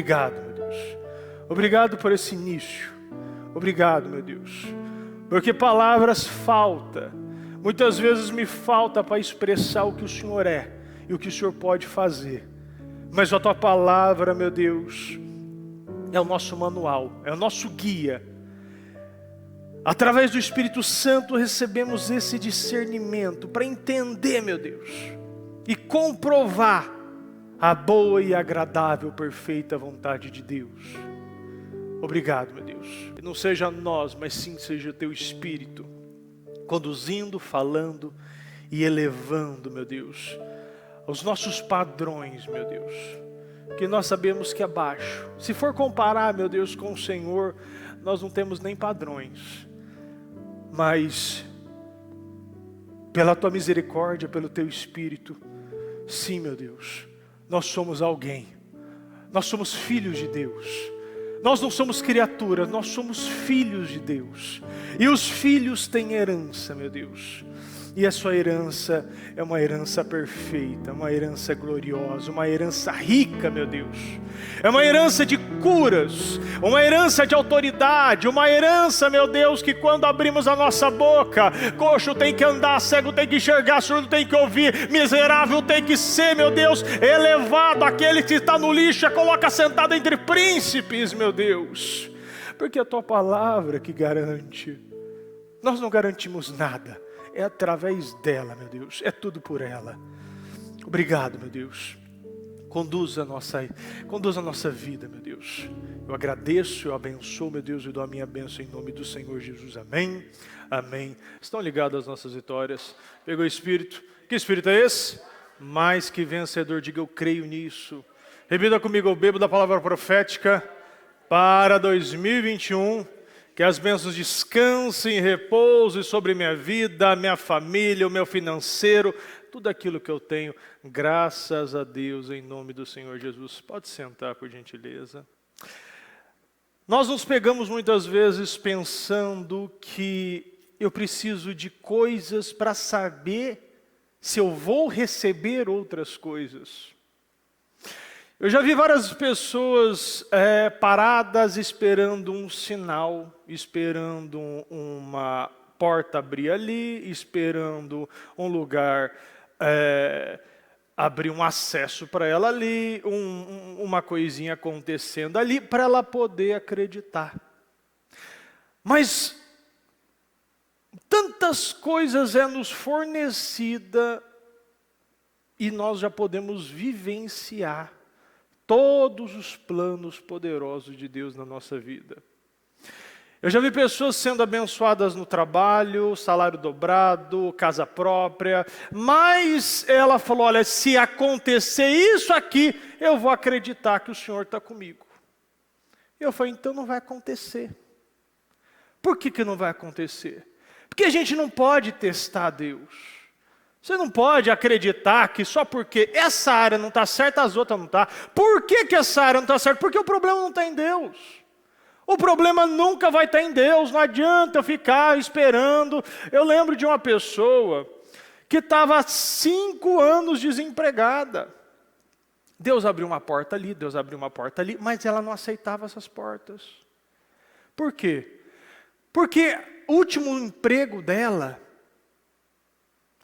Obrigado, meu Deus. Obrigado por esse início. Obrigado, meu Deus. Porque palavras falta. Muitas vezes me falta para expressar o que o Senhor é e o que o Senhor pode fazer. Mas a Tua palavra, meu Deus, é o nosso manual, é o nosso guia. Através do Espírito Santo recebemos esse discernimento para entender, meu Deus, e comprovar a boa e agradável, perfeita vontade de Deus. Obrigado, meu Deus. Que não seja nós, mas sim seja o Teu Espírito, conduzindo, falando e elevando, meu Deus, os nossos padrões, meu Deus, que nós sabemos que abaixo, se for comparar, meu Deus, com o Senhor, nós não temos nem padrões, mas pela Tua misericórdia, pelo Teu Espírito, sim, meu Deus, nós somos alguém, nós somos filhos de Deus. Nós não somos criaturas, nós somos filhos de Deus. E os filhos têm herança, meu Deus. E a sua herança é uma herança perfeita, uma herança gloriosa, uma herança rica, meu Deus. É uma herança de curas, uma herança de autoridade, uma herança, meu Deus, que quando abrimos a nossa boca, coxo tem que andar, cego tem que enxergar, surdo tem que ouvir, miserável tem que ser, meu Deus, elevado, aquele que está no lixo, a coloca sentado entre príncipes, meu Deus. Porque a Tua palavra que garante, nós não garantimos nada. É através dela, meu Deus, é tudo por ela. Obrigado, meu Deus. Conduza a nossa vida, meu Deus. Eu agradeço, eu abençoo, meu Deus, e dou a minha bênção em nome do Senhor Jesus. Amém, amém. Estão ligadas as nossas vitórias? Pegou o Espírito? Que Espírito é esse? Mais que vencedor, diga eu creio nisso. Repita comigo, eu bebo da palavra profética para 2021. Que as bênçãos descansem e repousem sobre minha vida, minha família, o meu financeiro, tudo aquilo que eu tenho, graças a Deus, em nome do Senhor Jesus. Pode sentar, por gentileza. Nós nos pegamos muitas vezes pensando que eu preciso de coisas para saber se eu vou receber outras coisas. Eu já vi várias pessoas paradas esperando um sinal, esperando uma porta abrir ali, esperando um lugar abrir um acesso para ela ali, uma coisinha acontecendo ali, para ela poder acreditar. Mas tantas coisas nos fornecida e nós já podemos vivenciar todos os planos poderosos de Deus na nossa vida. Eu já vi pessoas sendo abençoadas no trabalho, salário dobrado, casa própria, mas ela falou, olha, se acontecer isso aqui, eu vou acreditar que o Senhor está comigo. Eu falei, então não vai acontecer. Por que não vai acontecer? Porque a gente não pode testar Deus. Você não pode acreditar que só porque essa área não está certa, as outras não estão. Por que essa área não está certa? Porque o problema não está em Deus. O problema nunca vai estar em Deus, não adianta eu ficar esperando. Eu lembro de uma pessoa que estava há 5 anos desempregada. Deus abriu uma porta ali, Deus abriu uma porta ali, mas ela não aceitava essas portas. Por quê? Porque o último emprego dela,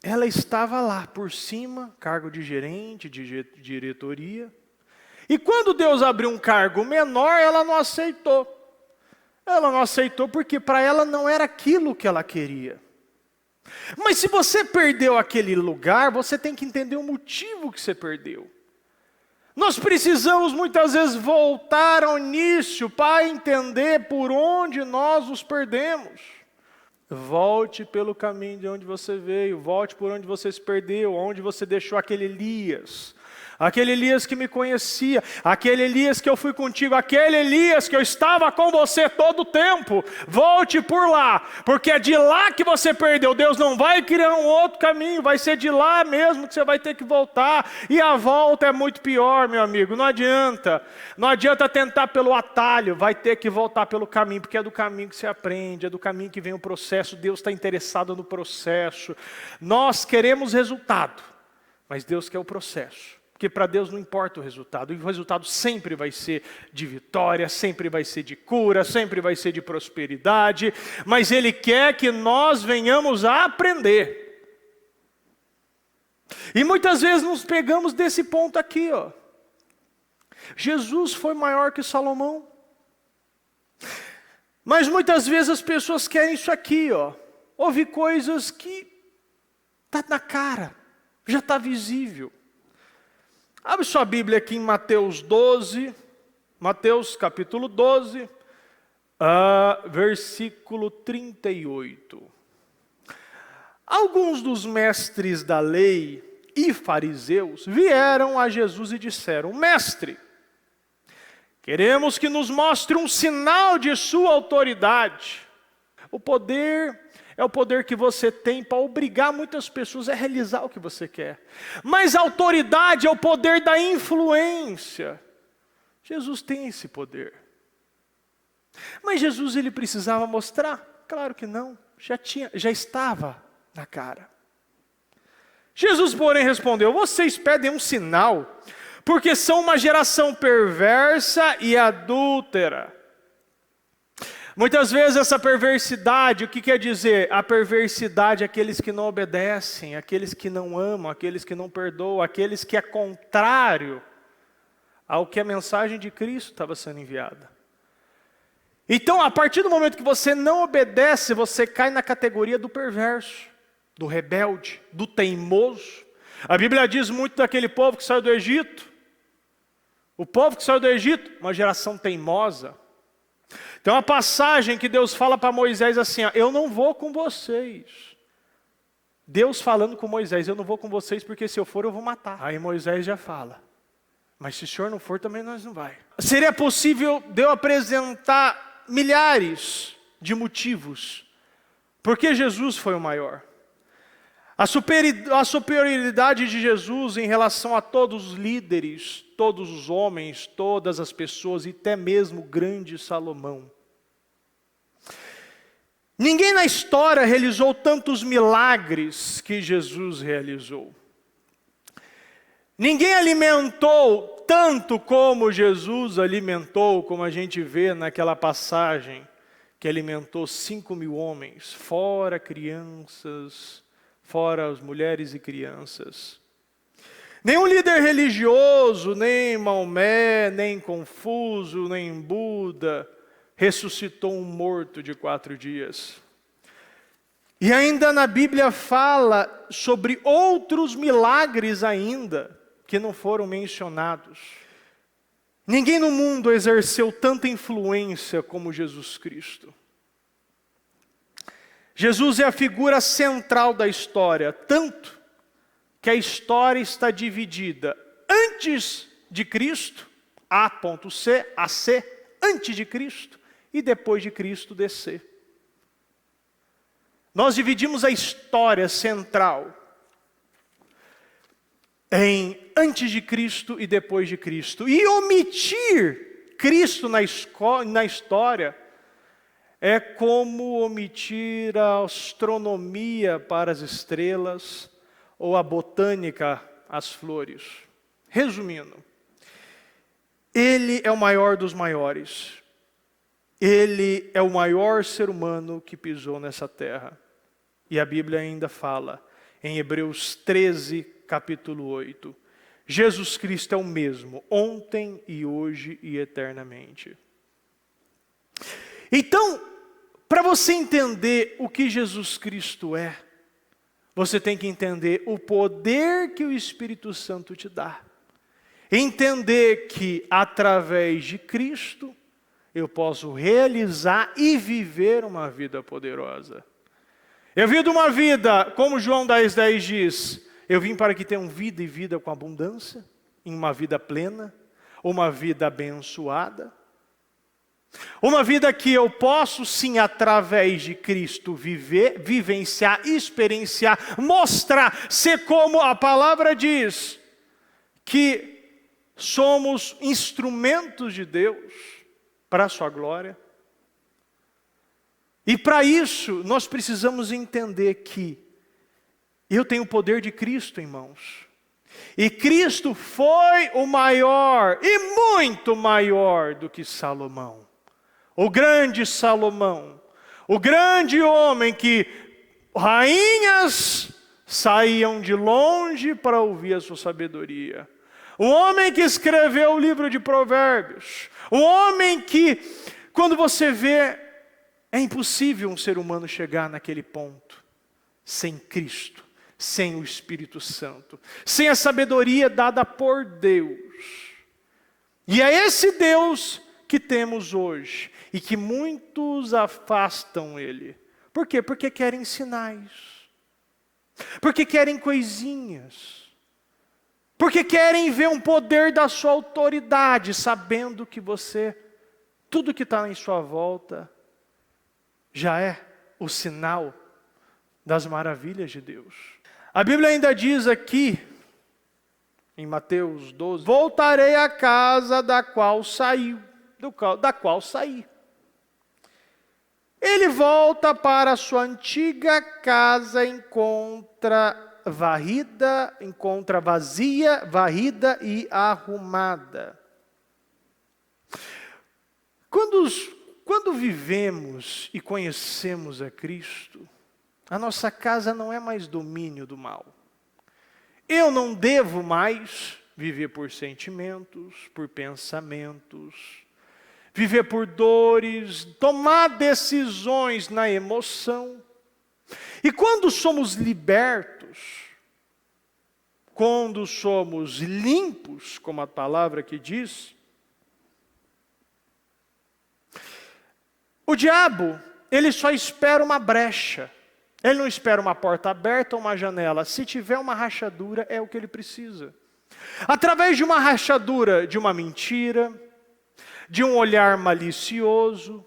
ela estava lá por cima, cargo de gerente, de diretoria. E quando Deus abriu um cargo menor, ela não aceitou. Ela não aceitou porque para ela não era aquilo que ela queria. Mas se você perdeu aquele lugar, você tem que entender o motivo que você perdeu. Nós precisamos muitas vezes voltar ao início para entender por onde nós nos perdemos. Volte pelo caminho de onde você veio, volte por onde você se perdeu, onde você deixou aquele Elias. Aquele Elias que me conhecia, aquele Elias que eu fui contigo, aquele Elias que eu estava com você todo o tempo. Volte por lá, porque é de lá que você perdeu. Deus não vai criar um outro caminho, vai ser de lá mesmo que você vai ter que voltar. E a volta é muito pior, meu amigo, não adianta. Não adianta tentar pelo atalho, vai ter que voltar pelo caminho, porque é do caminho que você aprende, é do caminho que vem o processo. Deus está interessado no processo. Nós queremos resultado, mas Deus quer o processo. Porque para Deus não importa o resultado sempre vai ser de vitória, sempre vai ser de cura, sempre vai ser de prosperidade, mas Ele quer que nós venhamos a aprender. E muitas vezes nos pegamos desse ponto aqui, ó. Jesus foi maior que Salomão. Mas muitas vezes as pessoas querem isso aqui, ó. Ouvir coisas que está na cara, já está visível. Abre sua Bíblia aqui em Mateus 12, Mateus capítulo 12, versículo 38. Alguns dos mestres da lei e fariseus vieram a Jesus e disseram: Mestre, queremos que nos mostre um sinal de sua autoridade. O poder é o poder que você tem para obrigar muitas pessoas a realizar o que você quer. Mas a autoridade é o poder da influência. Jesus tem esse poder. Mas Jesus, ele precisava mostrar? Claro que não. Já estava na cara. Jesus, porém, respondeu: vocês pedem um sinal, porque são uma geração perversa e adúltera. Muitas vezes essa perversidade, o que quer dizer? A perversidade é aqueles que não obedecem, aqueles que não amam, aqueles que não perdoam, aqueles que é contrário ao que a mensagem de Cristo estava sendo enviada. Então, a partir do momento que você não obedece, você cai na categoria do perverso, do rebelde, do teimoso. A Bíblia diz muito daquele povo que saiu do Egito. O povo que saiu do Egito, uma geração teimosa. Tem uma passagem que Deus fala para Moisés assim, ó, eu não vou com vocês. Deus falando com Moisés, eu não vou com vocês porque se eu for eu vou matar. Aí Moisés já fala, mas se o senhor não for também nós não vai. Seria possível Deus apresentar milhares de motivos porque Jesus foi o maior. A superioridade de Jesus em relação a todos os líderes, todos os homens, todas as pessoas e até mesmo o grande Salomão. Ninguém na história realizou tantos milagres que Jesus realizou. Ninguém alimentou tanto como Jesus alimentou, como a gente vê naquela passagem que alimentou 5.000 homens, fora crianças, fora as mulheres e crianças. Nenhum líder religioso, nem Maomé, nem Confuso, nem Buda, ressuscitou um morto de 4 dias. E ainda na Bíblia fala sobre outros milagres ainda, que não foram mencionados. Ninguém no mundo exerceu tanta influência como Jesus Cristo. Jesus é a figura central da história, tanto que a história está dividida antes de Cristo, A.C, antes de Cristo, e depois de Cristo descer. Nós dividimos a história central em antes de Cristo e depois de Cristo. E omitir Cristo na história é como omitir a astronomia para as estrelas ou a botânica às flores. Resumindo, Ele é o maior dos maiores. Ele é o maior ser humano que pisou nessa terra. E a Bíblia ainda fala, em Hebreus 13, capítulo 8, Jesus Cristo é o mesmo, ontem e hoje e eternamente. Então, para você entender o que Jesus Cristo é, você tem que entender o poder que o Espírito Santo te dá. Entender que através de Cristo, eu posso realizar e viver uma vida poderosa. Eu vivo uma vida, como João 10,10 diz, eu vim para que tenham vida e vida com abundância, em uma vida plena, uma vida abençoada. Uma vida que eu posso sim, através de Cristo, viver, vivenciar, experienciar, mostrar, ser como a palavra diz, que somos instrumentos de Deus para a sua glória. E para isso, nós precisamos entender que eu tenho o poder de Cristo em mãos. E Cristo foi o maior e muito maior do que Salomão. O grande Salomão, o grande homem que rainhas saíam de longe para ouvir a sua sabedoria. O homem que escreveu o livro de Provérbios. O homem que, quando você vê, é impossível um ser humano chegar naquele ponto sem Cristo, sem o Espírito Santo, sem a sabedoria dada por Deus. E é esse Deus que temos hoje e que muitos afastam Ele. Por quê? Porque querem sinais, porque querem coisinhas, porque querem ver um poder da sua autoridade, sabendo que você, tudo que está em sua volta, já é o sinal das maravilhas de Deus. A Bíblia ainda diz aqui, em Mateus 12, voltarei à casa da qual saí. Ele volta para a sua antiga casa, encontra vazia, varrida e arrumada. Quando vivemos e conhecemos a Cristo, a nossa casa não é mais domínio do mal. Eu não devo mais viver por sentimentos, por pensamentos, viver por dores, tomar decisões na emoção. E quando somos libertos, quando somos limpos, como a palavra que diz, o diabo, ele só espera uma brecha. Ele não espera uma porta aberta ou uma janela. Se tiver uma rachadura, é o que ele precisa. Através de uma rachadura, de uma mentira, de um olhar malicioso,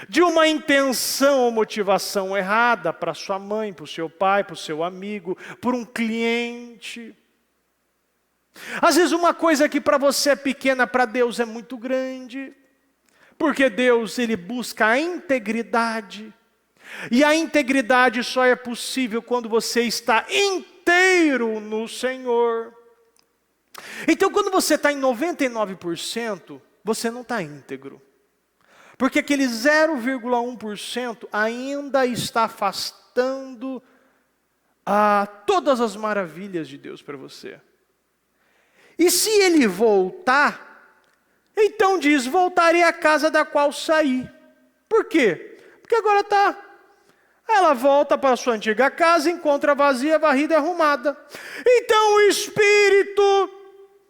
de uma intenção ou motivação errada para sua mãe, para o seu pai, para o seu amigo, por um cliente. Às vezes uma coisa que para você é pequena, para Deus é muito grande. Porque Deus, Ele busca a integridade. E a integridade só é possível quando você está inteiro no Senhor. Então quando você está em 99%, você não está íntegro. Porque aquele 0,1% ainda está afastando todas as maravilhas de Deus para você. E se ele voltar, então diz, voltarei à casa da qual saí. Por quê? Porque agora ela volta para a sua antiga casa, encontra vazia, varrida e arrumada. Então o Espírito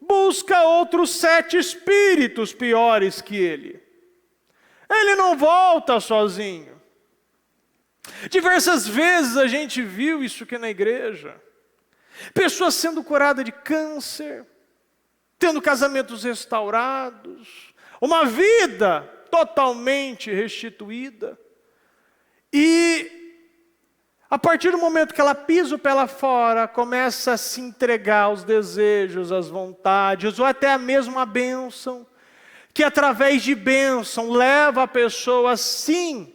busca outros 7 espíritos piores que ele. Ele não volta sozinho. Diversas vezes a gente viu isso aqui na igreja. Pessoas sendo curadas de câncer, tendo casamentos restaurados, uma vida totalmente restituída. E a partir do momento que ela pisa o pé lá fora, começa a se entregar aos desejos, às vontades, ou até mesmo a bênção, que através de bênção leva a pessoa sim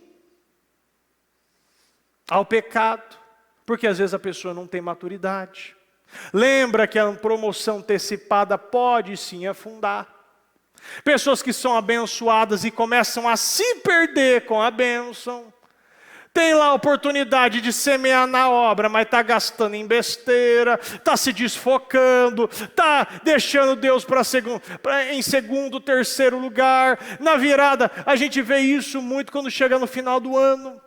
ao pecado, porque às vezes a pessoa não tem maturidade. Lembra que a promoção antecipada pode sim afundar. Pessoas que são abençoadas e começam a se perder com a bênção. Tem lá a oportunidade de semear na obra, mas está gastando em besteira, está se desfocando, está deixando Deus em segundo, terceiro lugar. Na virada, a gente vê isso muito quando chega no final do ano.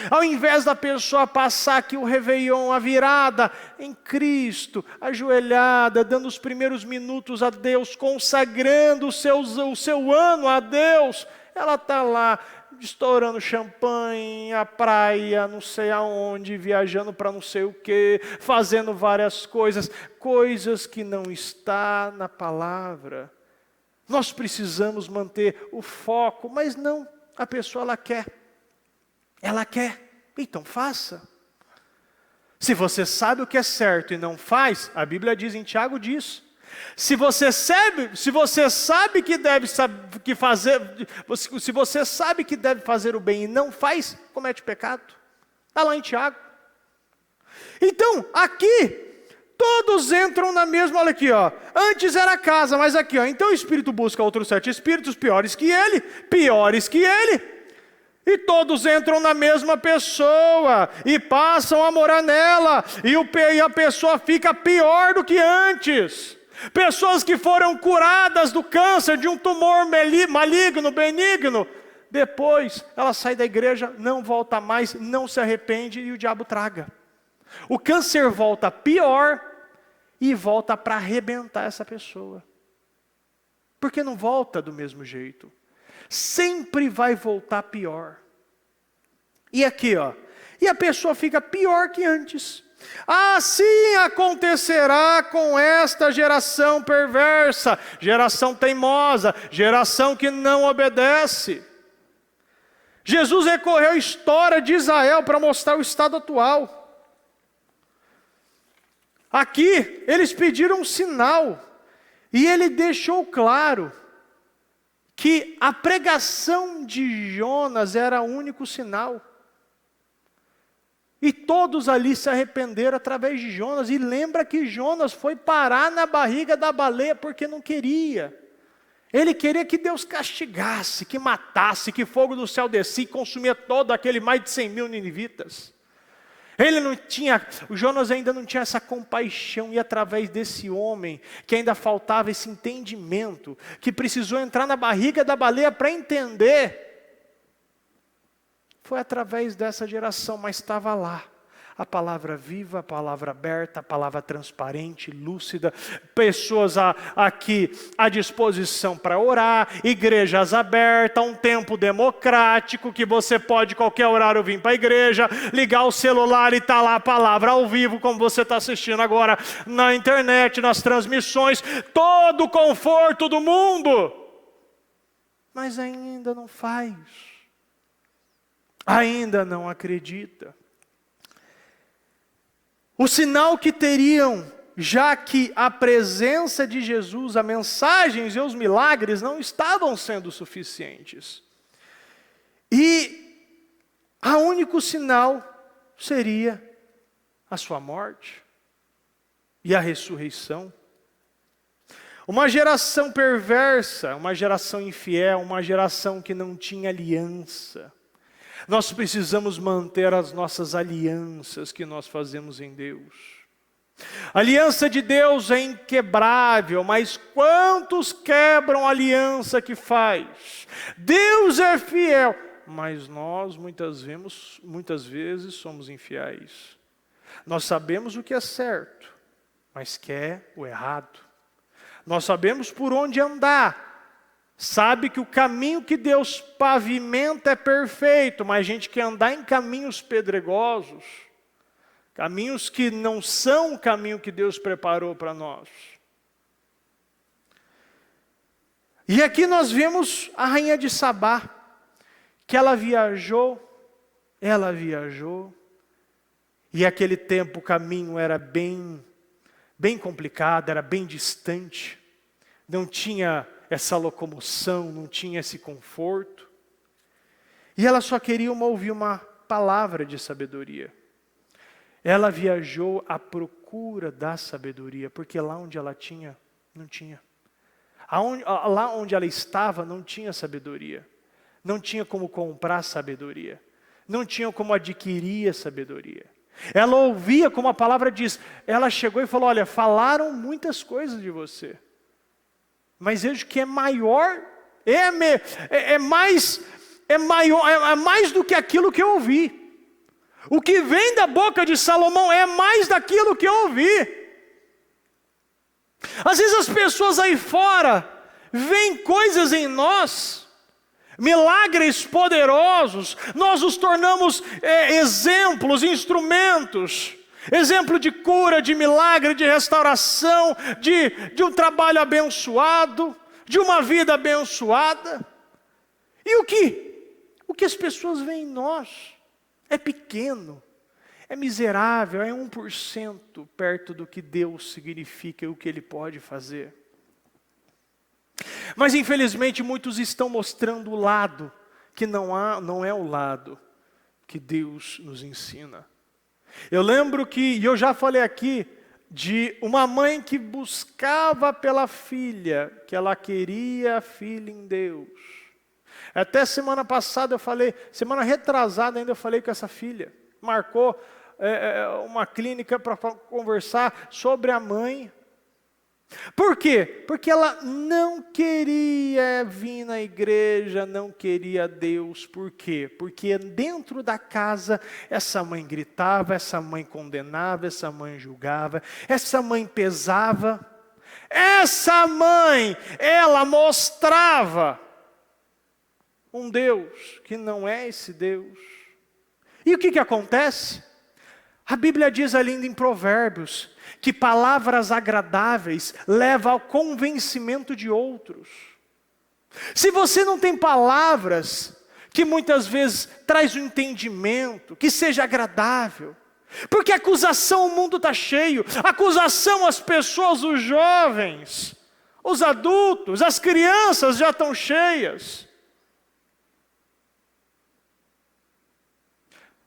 Ao invés da pessoa passar aqui o Réveillon, a virada em Cristo, ajoelhada, dando os primeiros minutos a Deus, consagrando o seu ano a Deus, ela está lá, estourando champanhe, a praia, não sei aonde, viajando para não sei o que, fazendo várias coisas que não está na palavra. Nós precisamos manter o foco, mas não, a pessoa ela quer, então faça. Se você sabe o que é certo e não faz, a Bíblia diz em Tiago diz, se você sabe que deve fazer o bem e não faz, comete pecado. Está lá em Tiago. Então, aqui, todos entram na mesma, olha aqui, ó. Antes era casa, mas aqui, ó. Então o espírito busca outros 7 espíritos piores que ele, e todos entram na mesma pessoa, e passam a morar nela, e a pessoa fica pior do que antes. Pessoas que foram curadas do câncer, de um tumor maligno, benigno, depois ela sai da igreja, não volta mais, não se arrepende, e o diabo traga. O câncer volta pior, e volta para arrebentar essa pessoa. Porque não volta do mesmo jeito. Sempre vai voltar pior. E aqui, ó. E a pessoa fica pior que antes. Assim acontecerá com esta geração perversa, geração teimosa, geração que não obedece. Jesus recorreu à história de Israel para mostrar o estado atual. Aqui, eles pediram um sinal, e ele deixou claro que a pregação de Jonas era o único sinal. E todos ali se arrependeram através de Jonas. E lembra que Jonas foi parar na barriga da baleia porque não queria. Ele queria que Deus castigasse, que matasse, que fogo do céu descia e consumia todo aquele mais de 100.000 ninivitas. O Jonas ainda não tinha essa compaixão, e através desse homem, que ainda faltava esse entendimento, que precisou entrar na barriga da baleia para entender, foi através dessa geração, mas estava lá. A palavra viva, a palavra aberta, a palavra transparente, lúcida, pessoas aqui à disposição para orar, igrejas abertas, um tempo democrático, que você pode qualquer horário vir para a igreja, ligar o celular e está lá a palavra ao vivo, como você está assistindo agora na internet, nas transmissões, todo o conforto do mundo. Mas ainda não faz, ainda não acredita. O sinal que teriam, já que a presença de Jesus, as mensagens e os milagres não estavam sendo suficientes. E o único sinal seria a sua morte e a ressurreição. Uma geração perversa, uma geração infiel, uma geração que não tinha aliança. Nós precisamos manter as nossas alianças que nós fazemos em Deus. A aliança de Deus é inquebrável, mas quantos quebram a aliança que faz? Deus é fiel, mas nós muitas vezes somos infiéis. Nós sabemos o que é certo, mas quer o errado. Nós sabemos por onde andar. Sabe que o caminho que Deus pavimenta é perfeito, mas a gente quer andar em caminhos pedregosos, caminhos que não são o caminho que Deus preparou para nós. E aqui nós vemos a rainha de Sabá, que ela viajou, e aquele tempo o caminho era bem complicado, era bem distante, não tinha essa locomoção, não tinha esse conforto. E ela só queria ouvir uma palavra de sabedoria. Ela viajou à procura da sabedoria, porque lá onde ela tinha, não tinha. Lá onde ela estava, não tinha sabedoria. Não tinha como comprar sabedoria. Não tinha como adquirir a sabedoria. Ela ouvia, como a palavra diz, ela chegou e falou, olha, falaram muitas coisas de você. Mas vejo que é maior, é mais do que aquilo que eu ouvi. O que vem da boca de Salomão é mais daquilo que eu ouvi. Às vezes as pessoas aí fora veem coisas em nós, milagres poderosos, nós os tornamos exemplos, instrumentos. Exemplo de cura, de milagre, de restauração, de um trabalho abençoado, de uma vida abençoada. E o que as pessoas veem em nós é pequeno, é miserável, é 1% perto do que Deus significa e o que Ele pode fazer. Mas infelizmente muitos estão mostrando o lado que não é o lado que Deus nos ensina. Eu lembro que, e eu já falei aqui, de uma mãe que buscava pela filha, que ela queria a filha em Deus. Até semana passada eu falei, semana retrasada ainda eu falei com essa filha. Marcou uma clínica para conversar sobre a mãe. Por quê? Porque ela não queria vir na igreja, não queria Deus. Por quê? Porque dentro da casa, essa mãe gritava, essa mãe condenava, essa mãe julgava, essa mãe pesava. Essa mãe, ela mostrava um Deus que não é esse Deus. E o que acontece? A Bíblia diz ali em Provérbios, que palavras agradáveis levam ao convencimento de outros. Se você não tem palavras que muitas vezes traz o entendimento, que seja agradável, porque acusação o mundo está cheio, acusação as pessoas, os jovens, os adultos, as crianças já estão cheias.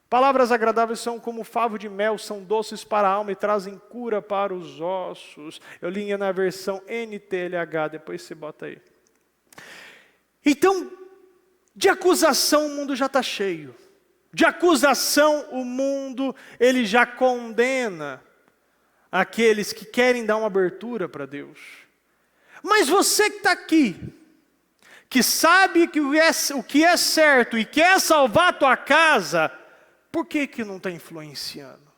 Palavras agradáveis são como favo de mel, são doces para a alma e trazem cura para os ossos. Eu li na versão NTLH, depois você bota aí. Então, de acusação o mundo já está cheio. De acusação o mundo, ele já condena aqueles que querem dar uma abertura para Deus. Mas você que está aqui, que sabe que o que é certo e quer salvar a tua casa, por que não está influenciando?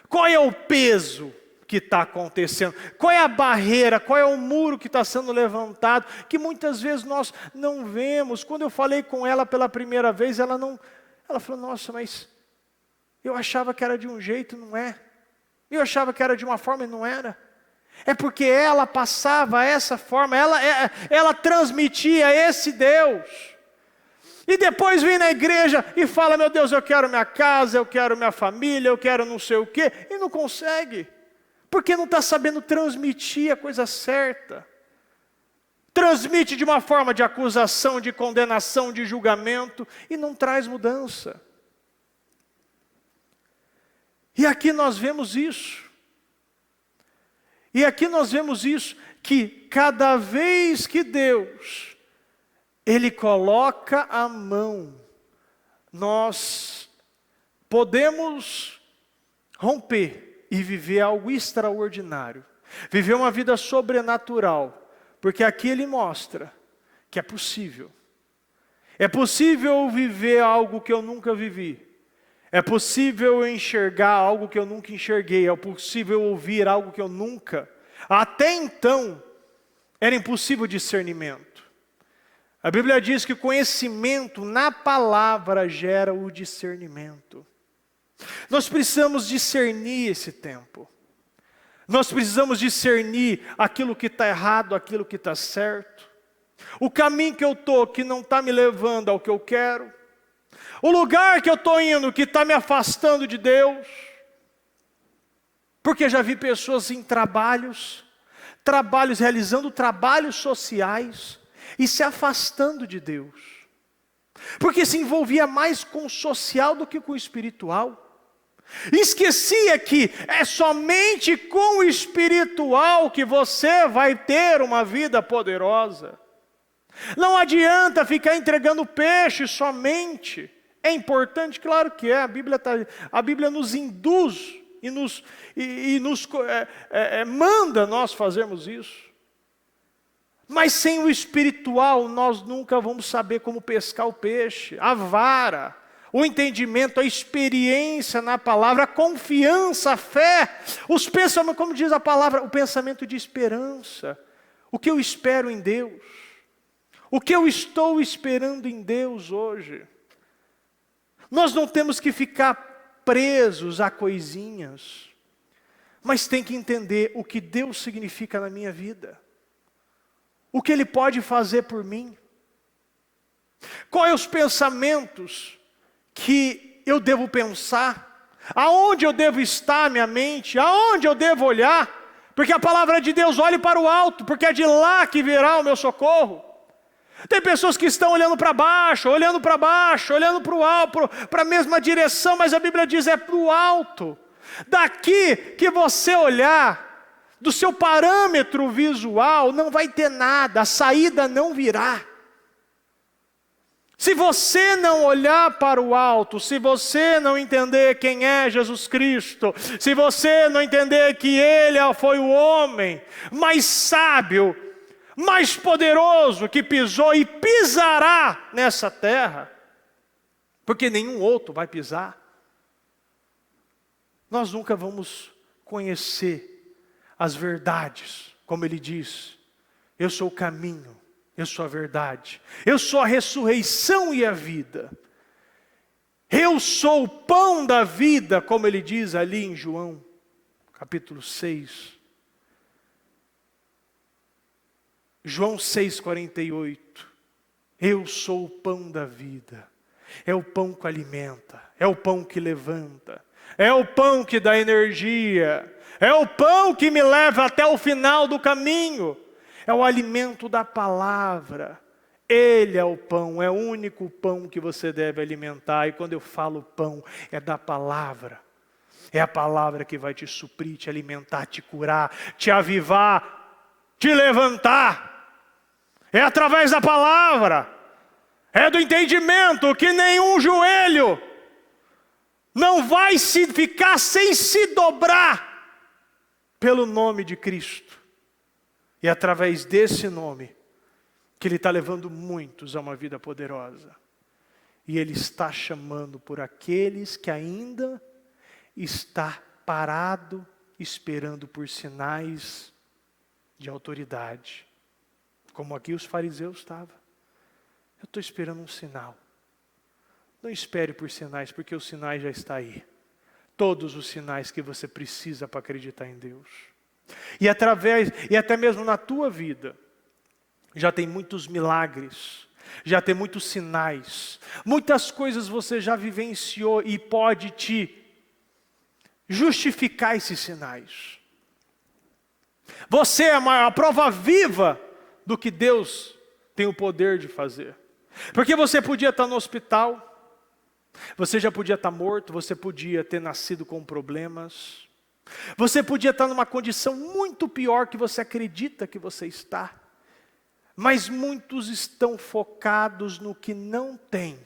Qual é o peso que está acontecendo? Qual é a barreira? Qual é o muro que está sendo levantado? Que muitas vezes nós não vemos. Quando eu falei com ela pela primeira vez, ela falou, nossa, mas eu achava que era de um jeito, não é? Eu achava que era de uma forma e não era. É porque ela passava essa forma, ela transmitia esse Deus. E depois vem na igreja e fala, meu Deus, eu quero minha casa, eu quero minha família, eu quero não sei o quê. E não consegue. Porque não está sabendo transmitir a coisa certa. Transmite de uma forma de acusação, de condenação, de julgamento. E não traz mudança. E aqui nós vemos isso. Que cada vez que Deus Ele coloca a mão, nós podemos romper e viver algo extraordinário. Viver uma vida sobrenatural. Porque aqui Ele mostra que é possível. É possível viver algo que eu nunca vivi. É possível enxergar algo que eu nunca enxerguei. É possível ouvir algo que eu nunca. Até então, era impossível discernimento. A Bíblia diz que o conhecimento na palavra gera o discernimento. Nós precisamos discernir esse tempo. Nós precisamos discernir aquilo que está errado, aquilo que está certo. O caminho que eu estou que não está me levando ao que eu quero. O lugar que eu estou indo que está me afastando de Deus. Porque já vi pessoas em trabalhos realizando trabalhos sociais e se afastando de Deus. Porque se envolvia mais com o social do que com o espiritual. Esquecia que é somente com o espiritual que você vai ter uma vida poderosa. Não adianta ficar entregando peixe somente. É importante, claro que é. A Bíblia nos induz e nos manda nós fazermos isso. Mas sem o espiritual, nós nunca vamos saber como pescar o peixe. A vara, o entendimento, a experiência na palavra, a confiança, a fé. Os pensamentos, como diz a palavra, o pensamento de esperança. O que eu espero em Deus. O que eu estou esperando em Deus hoje. Nós não temos que ficar presos a coisinhas. Mas tem que entender o que Deus significa na minha vida. O que Ele pode fazer por mim? Quais os pensamentos que eu devo pensar? Aonde eu devo estar minha mente? Aonde eu devo olhar? Porque a palavra de Deus, olhe para o alto, porque é de lá que virá o meu socorro. Tem pessoas que estão olhando para baixo, olhando para o alto, para a mesma direção, mas a Bíblia diz é para o alto. Daqui que você olhar, do seu parâmetro visual, não vai ter nada, a saída não virá. Se você não olhar para o alto, se você não entender quem é Jesus Cristo, se você não entender que Ele foi o homem mais sábio, mais poderoso que pisou e pisará nessa terra, porque nenhum outro vai pisar, nós nunca vamos conhecer as verdades, como Ele diz, eu sou o caminho, eu sou a verdade, eu sou a ressurreição e a vida, eu sou o pão da vida, como Ele diz ali em João, capítulo 6. João 6,48, eu sou o pão da vida, é o pão que alimenta, é o pão que levanta, é o pão que dá energia, é o pão que me leva até o final do caminho, é o alimento da palavra, Ele é o pão, é o único pão que você deve alimentar, e quando eu falo pão, é da palavra, é a palavra que vai te suprir, te alimentar, te curar, te avivar, te levantar, é através da palavra, é do entendimento que nenhum joelho não vai ficar sem se dobrar pelo nome de Cristo. E é através desse nome que Ele está levando muitos a uma vida poderosa. E Ele está chamando por aqueles que ainda está parado, esperando por sinais de autoridade. Como aqui os fariseus estavam. Eu estou esperando um sinal. Não espere por sinais, porque o sinal já está aí. Todos os sinais que você precisa para acreditar em Deus. E até mesmo na tua vida, já tem muitos milagres, já tem muitos sinais, muitas coisas você já vivenciou e pode te justificar esses sinais. Você é a prova viva do que Deus tem o poder de fazer. Porque você podia estar no hospital, você já podia estar morto, você podia ter nascido com problemas, você podia estar numa condição muito pior que você acredita que você está. Mas muitos estão focados no que não tem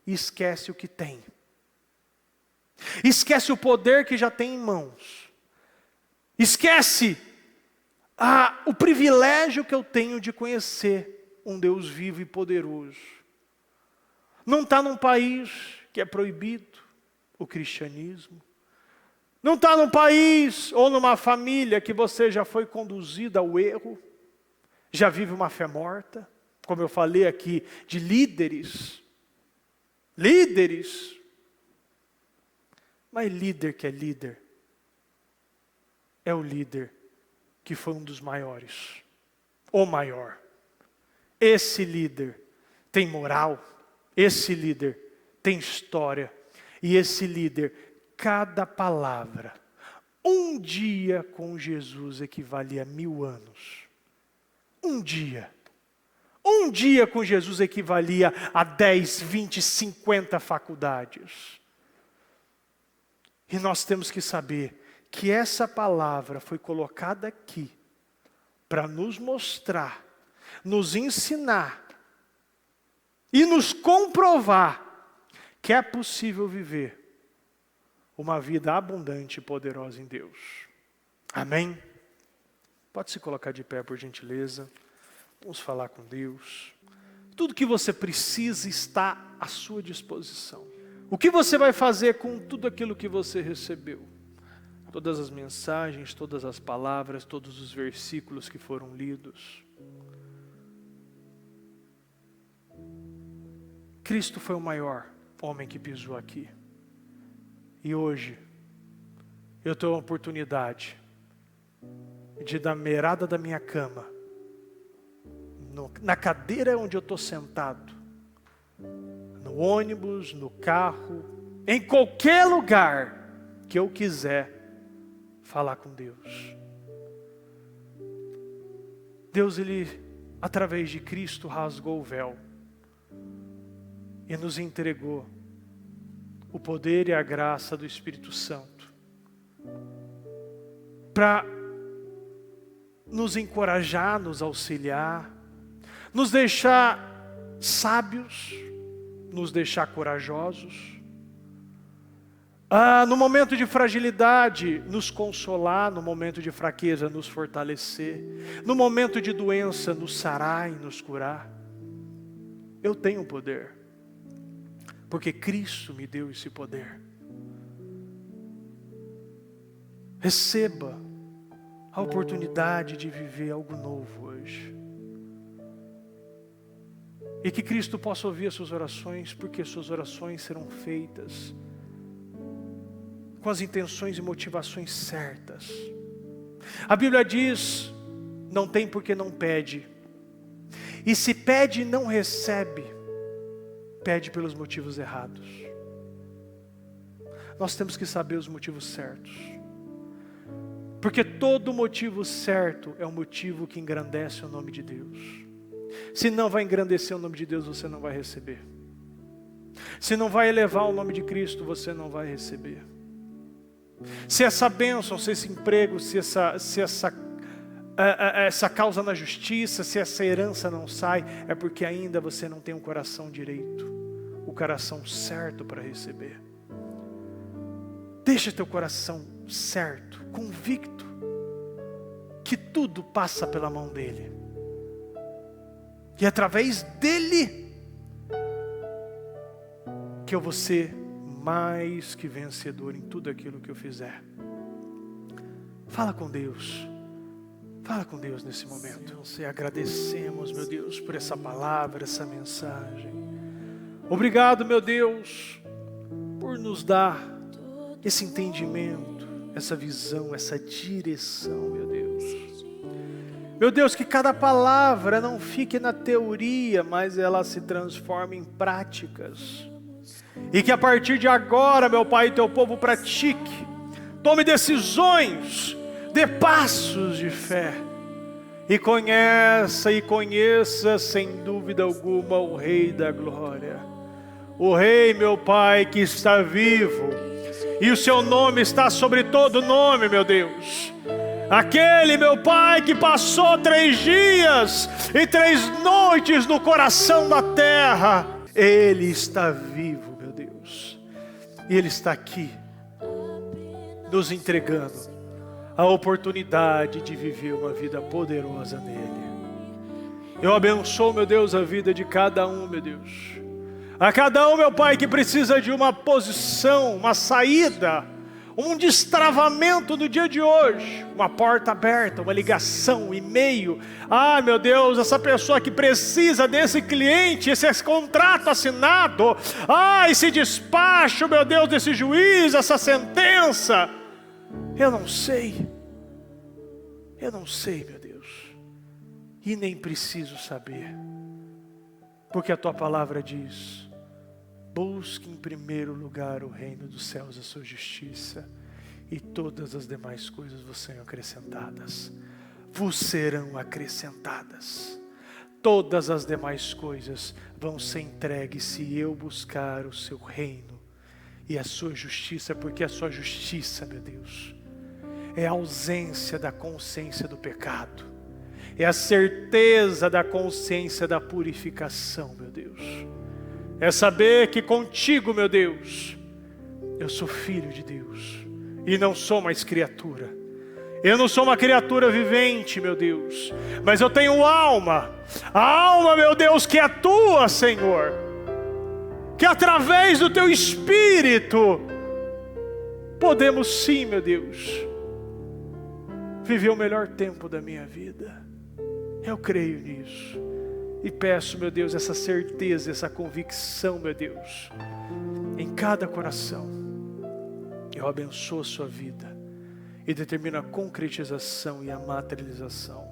e esquece o que tem. Esquece o poder que já tem em mãos. Esquece o privilégio que eu tenho de conhecer um Deus vivo e poderoso. Não está num país que é proibido o cristianismo. Não está num país ou numa família que você já foi conduzido ao erro. Já vive uma fé morta. Como eu falei aqui, de líderes. Líderes. Mas líder que é líder, é o líder que foi um dos maiores. O maior. Esse líder tem moral. Esse líder tem história. E esse líder, cada palavra, um dia com Jesus equivale a 1000 anos. Um dia com Jesus equivalia a 10, 20, 50 faculdades. E nós temos que saber que essa palavra foi colocada aqui para nos mostrar, nos ensinar e nos comprovar que é possível viver uma vida abundante e poderosa em Deus. Amém? Pode se colocar de pé, por gentileza. Vamos falar com Deus. Tudo que você precisa está à sua disposição. O que você vai fazer com tudo aquilo que você recebeu? Todas as mensagens, todas as palavras, todos os versículos que foram lidos. Cristo foi o maior homem que pisou aqui. E hoje, eu tenho a oportunidade de, da beirada da minha cama, na cadeira onde eu estou sentado, no ônibus, no carro, em qualquer lugar que eu quiser falar com Deus. Deus, Ele, através de Cristo, rasgou o véu e nos entregou o poder e a graça do Espírito Santo para nos encorajar, nos auxiliar, nos deixar sábios, nos deixar corajosos. No momento de fragilidade, nos consolar, no momento de fraqueza, nos fortalecer, no momento de doença, nos sarar e nos curar. Eu tenho poder, porque Cristo me deu esse poder. Receba a oportunidade de viver algo novo hoje. E que Cristo possa ouvir as suas orações, porque suas orações serão feitas com as intenções e motivações certas. A Bíblia diz, não tem porque não pede. E se pede e não recebe, pede pelos motivos errados. Nós temos que saber os motivos certos. Porque todo motivo certo é um motivo que engrandece o nome de Deus. Se não vai engrandecer o nome de Deus, você não vai receber. Se não vai elevar o nome de Cristo, você não vai receber. Se essa bênção, se esse emprego, se essa causa na justiça, se essa herança não sai, é porque ainda você não tem um coração direito, o coração certo para receber. Deixa teu coração certo, convicto, que tudo passa pela mão dele. E através dele, que eu vou ser mais que vencedor em tudo aquilo que eu fizer. Fala com Deus. Fala com Deus nesse momento. E agradecemos, meu Deus, por essa palavra, essa mensagem. Obrigado, meu Deus, por nos dar esse entendimento, essa visão, essa direção, meu Deus. Meu Deus, que cada palavra não fique na teoria, mas ela se transforme em práticas. E que a partir de agora, meu Pai, teu povo pratique, tome decisões, dê passos de fé. E conheça sem dúvida alguma o Rei da Glória. O Rei, meu Pai, que está vivo. E o seu nome está sobre todo nome, meu Deus. Aquele, meu Pai, que passou 3 dias e 3 noites no coração da terra. Ele está vivo, meu Deus. E Ele está aqui, nos entregando a oportunidade de viver uma vida poderosa nele. Eu abençoo, meu Deus, a vida de cada um, meu Deus. A cada um, meu Pai, que precisa de uma posição, uma saída, um destravamento no dia de hoje, uma porta aberta, uma ligação, um e-mail. Meu Deus, essa pessoa que precisa desse cliente, esse contrato assinado, esse despacho, meu Deus, desse juiz, essa sentença. Eu não sei, meu Deus, e nem preciso saber, porque a tua palavra diz: busque em primeiro lugar o reino dos céus, a sua justiça, e todas as demais coisas vos serão acrescentadas. Vos serão acrescentadas. Todas as demais coisas vão ser entregues se eu buscar o seu reino e a sua justiça, porque a sua justiça, meu Deus, é a ausência da consciência do pecado, é a certeza da consciência da purificação, meu Deus. É saber que contigo, meu Deus, eu sou filho de Deus e não sou mais criatura. Eu não sou uma criatura vivente, meu Deus, mas eu tenho alma. A alma, meu Deus, que é tua, Senhor, que através do teu Espírito podemos sim, meu Deus, viver o melhor tempo da minha vida. Eu creio nisso. E peço, meu Deus, essa certeza, essa convicção, meu Deus, em cada coração. Eu abençoo a sua vida e determino a concretização e a materialização.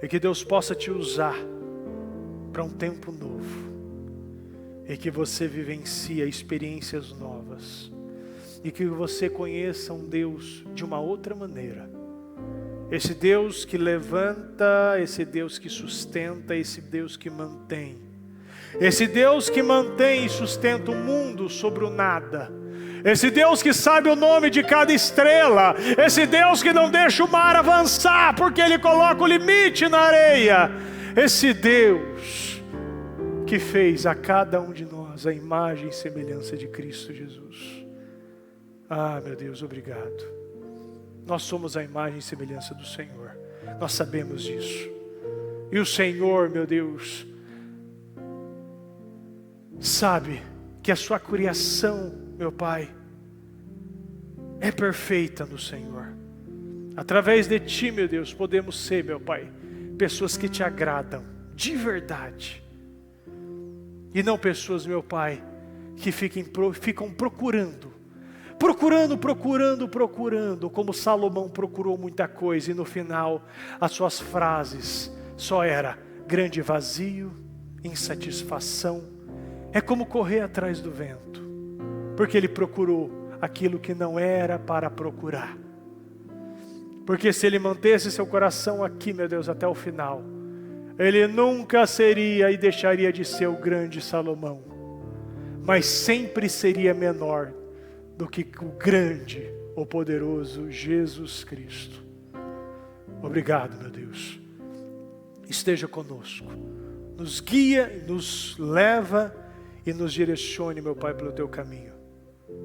E que Deus possa te usar para um tempo novo. E que você vivencie experiências novas. E que você conheça um Deus de uma outra maneira. Esse Deus que levanta, esse Deus que sustenta, esse Deus que mantém. Esse Deus que mantém e sustenta o mundo sobre o nada. esse Deus que sabe o nome de cada estrela, esse Deus que não deixa o mar avançar, porque Ele coloca o limite na areia, esse Deus que fez a cada um de nós a imagem e semelhança de Cristo Jesus. Ah, meu Deus, obrigado. Nós somos a imagem e semelhança do Senhor, nós sabemos disso. E o Senhor, meu Deus, sabe que a sua criação, meu Pai, é perfeita no Senhor. Através de Ti, meu Deus, podemos ser, meu Pai, pessoas que Te agradam de verdade. E não pessoas, meu Pai, que ficam procurando, como Salomão procurou muita coisa, e no final as suas frases só era grande vazio, insatisfação. É como correr atrás do vento, porque ele procurou aquilo que não era para procurar. Porque se ele mantesse seu coração aqui, meu Deus, até o final, ele nunca seria e deixaria de ser o grande Salomão, mas sempre seria menor do que o grande, o poderoso Jesus Cristo. Obrigado, meu Deus. Esteja conosco, nos guia, nos leva e nos direcione, meu Pai, pelo Teu caminho.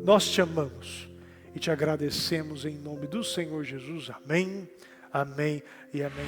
Nós Te amamos e Te agradecemos em nome do Senhor Jesus. Amém, amém e amém.